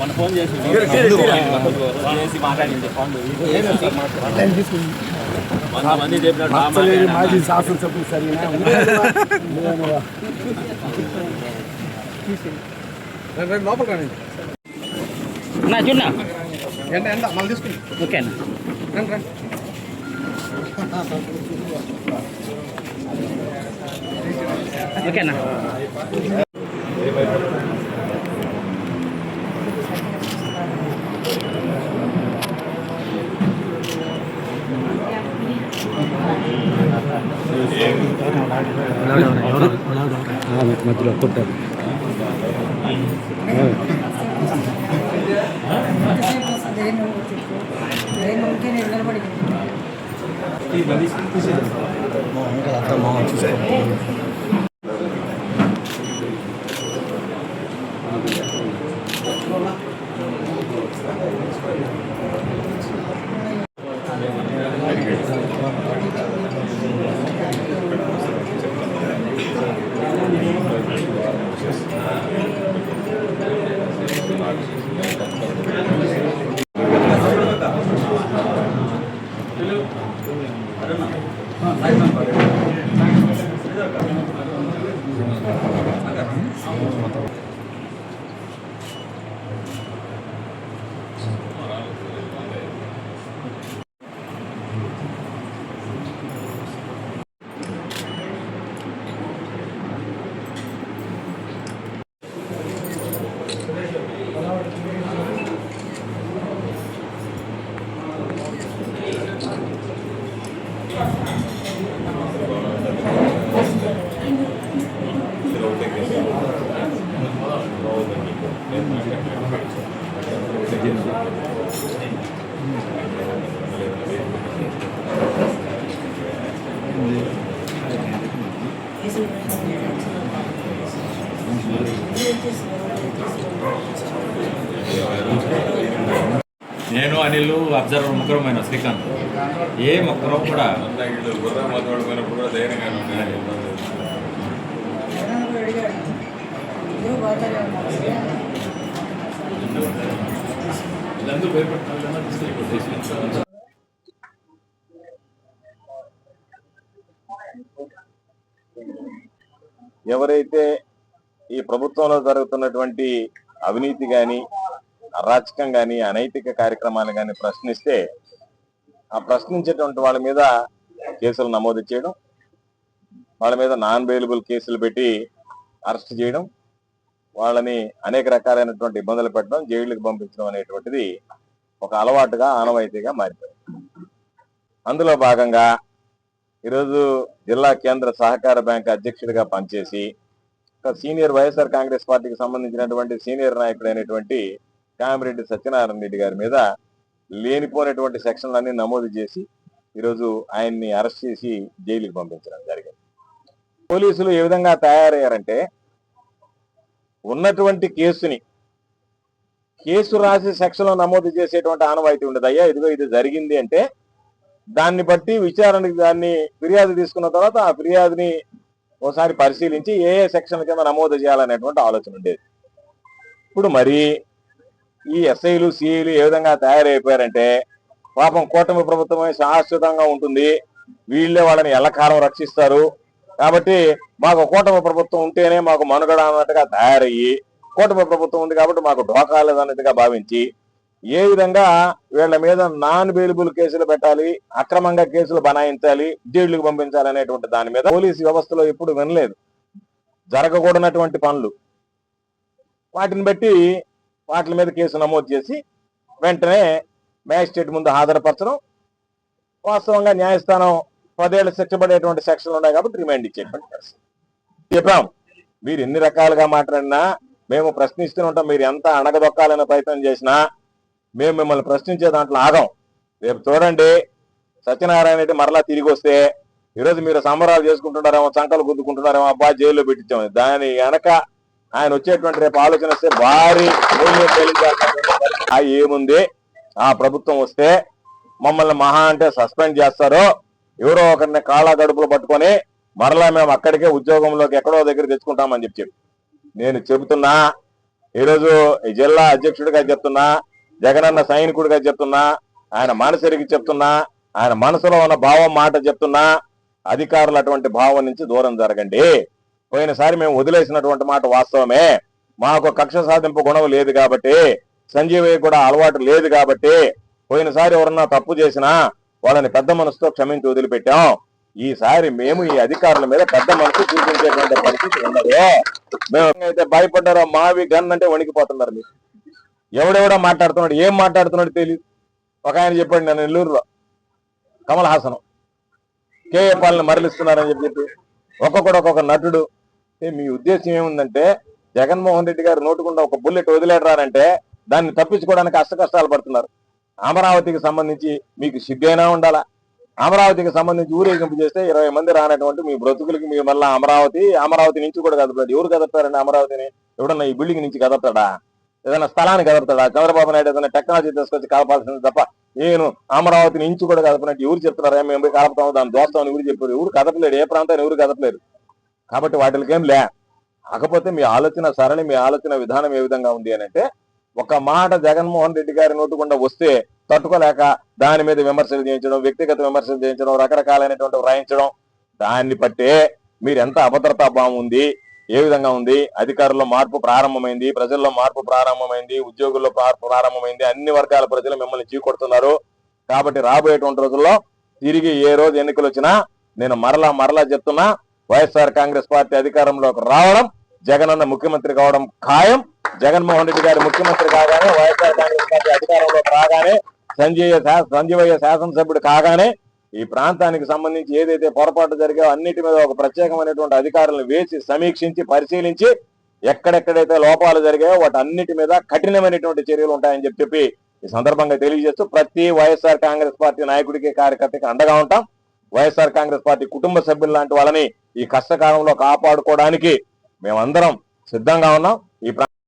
మన ఫోన్ చేసి మాట్లాడింది కొంతమంది చెప్పినట్టు మాజీ శాసనసభ్యులు సరిగిన లోపల కానీ చూడనా ఎండ మళ్ళీ తీసుకుని ఓకేనా రండి రండి ఓకేనా మధ్యలో కొట్టారు నేను అనిల్ అబ్జర్వర్ ముగ్గురమైన శ్రీకాంత్ ఏ ఒక్కరూ కూడా గుర్ర మాట్లాడుకున్నప్పుడు కూడా ధైర్యంగానే ఉన్నాయి. ఎవరైతే ఈ ప్రభుత్వంలో జరుగుతున్నటువంటి అవినీతి కానీ అరాచకం కానీ అనైతిక కార్యక్రమాలు కానీ ప్రశ్నిస్తే ఆ ప్రశ్నించేటువంటి వాళ్ళ మీద కేసులు నమోదు చేయడం, వాళ్ళ మీద నాన్ బెయిలబుల్ కేసులు పెట్టి అరెస్ట్ చేయడం, వాళ్ళని అనేక రకాలైనటువంటి ఇబ్బందులు పెట్టడం, జైలుకి పంపించడం అనేటువంటిది ఒక అలవాటుగా ఆనవాయితీగా మారిపోయింది. అందులో భాగంగా ఈరోజు జిల్లా కేంద్ర సహకార బ్యాంక్ అధ్యక్షుడిగా పనిచేసి ఒక సీనియర్ వైఎస్ఆర్ కాంగ్రెస్ పార్టీకి సంబంధించినటువంటి సీనియర్ నాయకుడైనటువంటి కామిరెడ్డి సత్యనారాయణ రెడ్డి గారి మీద లేనిపోయినటువంటి సెక్షన్లన్నీ నమోదు చేసి ఈరోజు ఆయన్ని అరెస్ట్ చేసి జైలుకి పంపించడం జరిగింది. పోలీసులు ఏ విధంగా తయారయ్యారంటే ఉన్నటువంటి కేసు రాసి సెక్షన్లో నమోదు చేసేటువంటి ఆనవాయితీ ఉండదు. అయ్యా ఇదిగో ఇది జరిగింది అంటే దాన్ని బట్టి విచారణకి దాన్ని ఫిర్యాదు తీసుకున్న తర్వాత ఆ ఫిర్యాదుని ఒకసారి పరిశీలించి ఏ సెక్షన్ కింద నమోదు చేయాలనేటువంటి ఆలోచన ఉండేది. ఇప్పుడు మరి ఈ ఎస్ఐలు సిఐలు ఏ విధంగా తయారైపోయారంటే పాపం కూటమి ప్రభుత్వమే శాశ్వతంగా ఉంటుంది, వీళ్ళే వాళ్ళని ఎల్లకాలం రక్షిస్తారు కాబట్టి మాకు కూటమి ప్రభుత్వం ఉంటేనే మాకు మనుగడ అన్నట్టుగా తయారయ్యి కూటమి ప్రభుత్వం ఉంది కాబట్టి మాకు ఢోకా లేదన్నట్టుగా భావించి ఏ విధంగా వీళ్ళ మీద నాన్ బెయిలబుల్ కేసులు పెట్టాలి, అక్రమంగా కేసులు బనాయించాలి, జైళ్లకు పంపించాలి అనేటువంటి దాని మీద పోలీసు వ్యవస్థలో ఎప్పుడు వినలేదు. జరగకూడనటువంటి పనులు వాటిని బట్టి వాటి మీద కేసు నమోదు చేసి వెంటనే మ్యాజిస్ట్రేట్ ముందు హాజరుపరచడం, వాస్తవంగా న్యాయస్థానం 10 ఏళ్ల శిక్ష పడేటువంటి సెక్షన్లు ఉన్నాయి కాబట్టి రిమాండ్ ఇచ్చేటువంటి పరిస్థితి. చెప్పాం మీరు ఎన్ని రకాలుగా మాట్లాడినా మేము ప్రశ్నిస్తూనే ఉంటాం. మీరు ఎంత అణగదొక్కాలనే ప్రయత్నం చేసినా మేము మిమ్మల్ని ప్రశ్నించే దాంట్లో ఆగం. రేపు చూడండి సత్యనారాయణ రెడ్డి మరలా తిరిగి వస్తే ఈరోజు మీరు సంబరాలు చేసుకుంటున్నారేమో, చంకలు గుద్దుకుంటున్నారేమో, అబ్బా జైల్లో పెట్టించాము. దాని వెనక ఆయన వచ్చేటువంటి రేపు ఆలోచన వస్తే భారీ ఏముంది, ఆ ప్రభుత్వం వస్తే మమ్మల్ని మహా అంటే సస్పెండ్ చేస్తారో, ఎవరో ఒకరిని కాళ్ళ గడుపులు పట్టుకొని మరలా మేము అక్కడికే ఉద్యోగంలోకి ఎక్కడో దగ్గర తెచ్చుకుంటామని చెప్పి నేను చెబుతున్నా, ఈరోజు ఈ జిల్లా అధ్యక్షుడిగా చెప్తున్నా, జగనన్న సైనికుడిగా చెప్తున్నా, ఆయన మనసెరిగి చెప్తున్నా, ఆయన మనసులో ఉన్న భావం మాట చెప్తున్నా, అధికారులు అటువంటి భావం నుంచి దూరం జరగండి. పోయినసారి మేము వదిలేసినటువంటి మాట వాస్తవమే. మాకు కక్ష సాధింపు గుణం లేదు కాబట్టి, సంజీవయ్య కూడా అలవాటు లేదు కాబట్టి, పోయినసారి ఎవరన్నా తప్పు చేసినా వాళ్ళని పెద్ద మనసుతో క్షమించి వదిలిపెట్టాం. ఈసారి మేము ఈ అధికారుల మీద పెద్ద మనసు చూపించేటువంటి పరిస్థితి ఉన్నది. మేము అయితే భయపడ్డారో మావి గన్ అంటే వణికిపోతున్నారు. మీరు ఎవడెవడో మాట్లాడుతున్నాడు, ఏం మాట్లాడుతున్నాడు తెలియదు. ఒక ఆయన చెప్పాడు, నేను నెల్లూరులో కమల్ హాసన్ కేఏ పాలని మరలిస్తున్నారని చెప్పి ఒక్కొక్క నటుడు. మీ ఉద్దేశం ఏముందంటే, జగన్మోహన్ రెడ్డి గారు నోటుకుండా ఒక బుల్లెట్ వదిలేడారంటే దాన్ని తప్పించుకోవడానికి అష్టకష్టాలు పడుతున్నారు. అమరావతికి సంబంధించి మీకు సిగ్గైనా ఉండాలా? అమరావతికి సంబంధించి ఊరేగింపు చేస్తే 20 మంది రానటువంటి మీ బ్రతుకులకి మీరు మళ్ళీ అమరావతి నుంచి కూడా కదపడాడు. ఎవరు కదపతారండి అమరావతిని? ఎవడన్నా ఈ బిల్డింగ్ నుంచి కదపతాడా? ఏదైనా స్థలాన్ని కదపతాడా? చంద్రబాబు నాయుడు ఏదైనా టెక్నాలజీ తీసుకొచ్చి కలపాల్సింది తప్ప నేను అమరావతి నుంచి కూడా కదపనట్టు ఎవరు చెప్తున్నారా? మేము పోయి కలపతాము, దాన్ని దోస్తామని ఎవరు చెప్పారు? ఎవరు కదపలేడు, ఏ ప్రాంతాన్ని ఎవరు కదపలేరు. కాబట్టి వాటికేం లే. కాకపోతే మీ ఆలోచన సరళి, మీ ఆలోచన విధానం ఏ విధంగా ఉంది అని అంటే, ఒక మాట జగన్మోహన్ రెడ్డి గారి నోటుకుండా వస్తే తట్టుకోలేక దాని మీద విమర్శలు చేయించడం, వ్యక్తిగత విమర్శలు చేయించడం, రకరకాలైనటువంటి వ్రాయించడం, దాన్ని బట్టే మీరు ఎంత అభద్రతా భావం ఉంది, ఏ విధంగా ఉంది. అధికారుల్లో మార్పు ప్రారంభమైంది, ప్రజల్లో మార్పు ప్రారంభమైంది, ఉద్యోగుల్లో మార్పు ప్రారంభమైంది. అన్ని వర్గాల ప్రజలు మిమ్మల్ని చీకొడుతున్నారు. కాబట్టి రాబోయేటువంటి రోజుల్లో తిరిగి ఏ రోజు ఎన్నికలు వచ్చినా నేను మరలా చెప్తున్నా, వైఎస్ఆర్ కాంగ్రెస్ పార్టీ అధికారంలోకి రావడం, జగనన్న ముఖ్యమంత్రి కావడం ఖాయం. జగన్మోహన్ రెడ్డి గారు ముఖ్యమంత్రి కాగానే, వైఎస్ఆర్ కాంగ్రెస్ పార్టీ అధికారంలోకి రాగానే, సంజీవయ్య శాసనసభ్యుడు కాగానే ఈ ప్రాంతానికి సంబంధించి ఏదైతే పొరపాటు జరిగాయో అన్నిటి మీద ఒక ప్రత్యేకమైనటువంటి అధికారులను వేసి సమీక్షించి పరిశీలించి ఎక్కడెక్కడైతే లోపాలు జరిగాయో వాటి అన్నిటి మీద కఠినమైనటువంటి చర్యలు ఉంటాయని చెప్పి ఈ సందర్భంగా తెలియజేస్తూ, ప్రతి వైఎస్ఆర్ కాంగ్రెస్ పార్టీ నాయకుడికి కార్యకర్తకి అండగా ఉంటాం. వైఎస్ఆర్ కాంగ్రెస్ పార్టీ కుటుంబ సభ్యులు లాంటి వాళ్ళని ఈ కష్టకాలంలో కాపాడుకోవడానికి మేమందరం సిద్ధంగా ఉన్నాం. ఈ